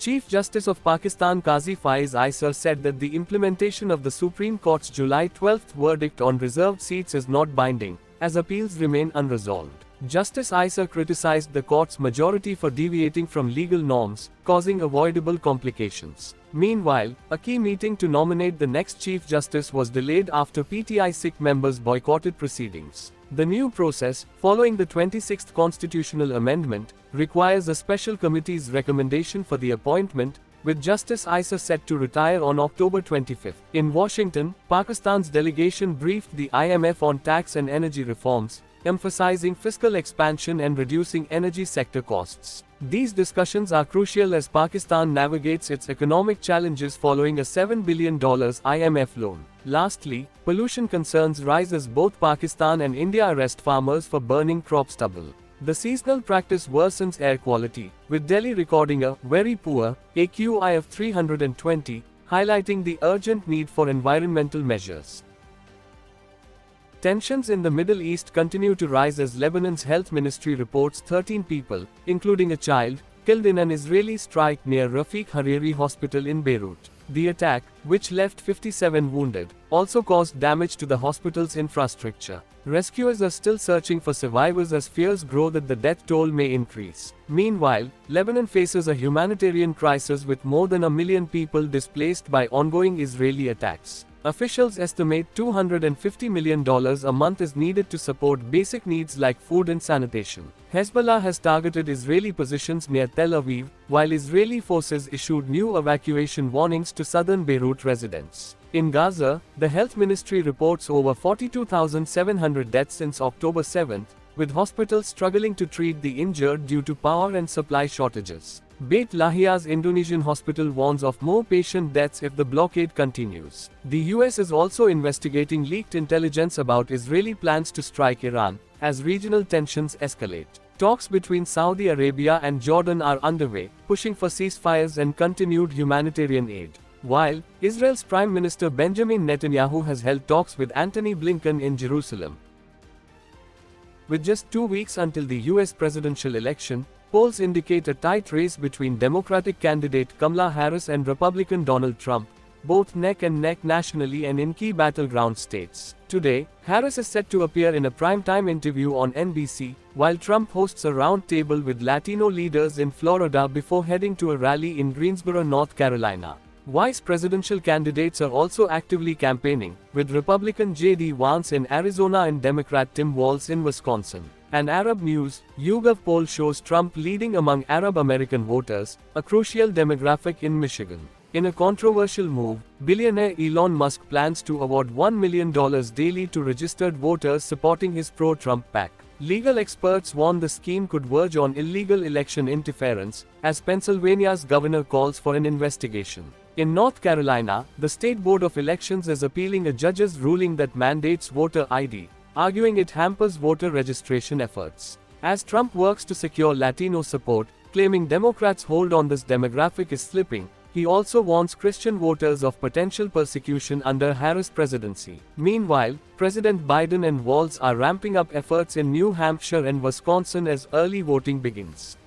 Chief Justice of Pakistan 𝐂𝐧𝐿 said that the implementation of the Supreme Court's July 12 verdict on reserved seats is not binding, as appeals remain unresolved. Justice 𝐂𝐧𝐿 criticized the court's majority for deviating from legal norms, causing avoidable complications. Meanwhile, a key meeting to nominate the next Chief Justice was delayed after PTI Sikh members boycotted proceedings. The new process, following the 26th constitutional amendment, requires a special committee's recommendation for the appointment, with Justice 𝐂𝐧𝐿 set to retire on October 25. In Washington, Pakistan's delegation briefed the IMF on tax and energy reforms, emphasizing fiscal expansion and reducing energy sector costs. These discussions are crucial as Pakistan navigates its economic challenges following a $7 billion IMF loan. Lastly, pollution concerns rise as both Pakistan and India arrest farmers for burning crop stubble. The seasonal practice worsens air quality, with Delhi recording a very poor AQI of 320, highlighting the urgent need for environmental measures. Tensions in the Middle East continue to rise as Lebanon's health ministry reports 13 people, including a child, killed in an Israeli strike near Rafiq Hariri Hospital in Beirut. The attack, which left 57 wounded, also caused damage to the hospital's infrastructure. Rescuers are still searching for survivors as fears grow that the death toll may increase. Meanwhile, Lebanon faces a humanitarian crisis with more than 1 million people displaced by ongoing Israeli attacks. Officials estimate $250 million a month is needed to support basic needs like food and sanitation. Hezbollah has targeted Israeli positions near Tel Aviv, while Israeli forces issued new evacuation warnings to southern Beirut residents. In Gaza, the health ministry reports over 42,700 deaths since October 7, with hospitals struggling to treat the injured due to power and supply shortages. Beit Lahia's Indonesian hospital warns of more patient deaths if the blockade continues. The US is also investigating leaked intelligence about Israeli plans to strike Iran, as regional tensions escalate. Talks between Saudi Arabia and Jordan are underway, pushing for ceasefires and continued humanitarian aid. While Israel's Prime Minister Benjamin Netanyahu has held talks with Antony Blinken in Jerusalem. With just 2 weeks until the US presidential election, polls indicate a tight race between Democratic candidate Kamala Harris and Republican Donald Trump, both neck and neck nationally and in key battleground states. Today, Harris is set to appear in a primetime interview on NBC, while Trump hosts a roundtable with Latino leaders in Florida before heading to a rally in Greensboro, North Carolina. Vice presidential candidates are also actively campaigning, with Republican J.D. Vance in Arizona and Democrat Tim Walz in Wisconsin. An Arab News YouGov poll shows Trump leading among Arab American voters, a crucial demographic in Michigan. In a controversial move, billionaire Elon Musk plans to award $1 million daily to registered voters supporting his pro-Trump PAC. Legal experts warn the scheme could verge on illegal election interference, as Pennsylvania's governor calls for an investigation. In North Carolina, the State Board of Elections is appealing a judge's ruling that mandates voter ID, arguing it hampers voter registration efforts. As Trump works to secure Latino support, claiming Democrats' hold on this demographic is slipping, he also warns Christian voters of potential persecution under Harris' presidency. Meanwhile, President Biden and Walz are ramping up efforts in New Hampshire and Wisconsin as early voting begins.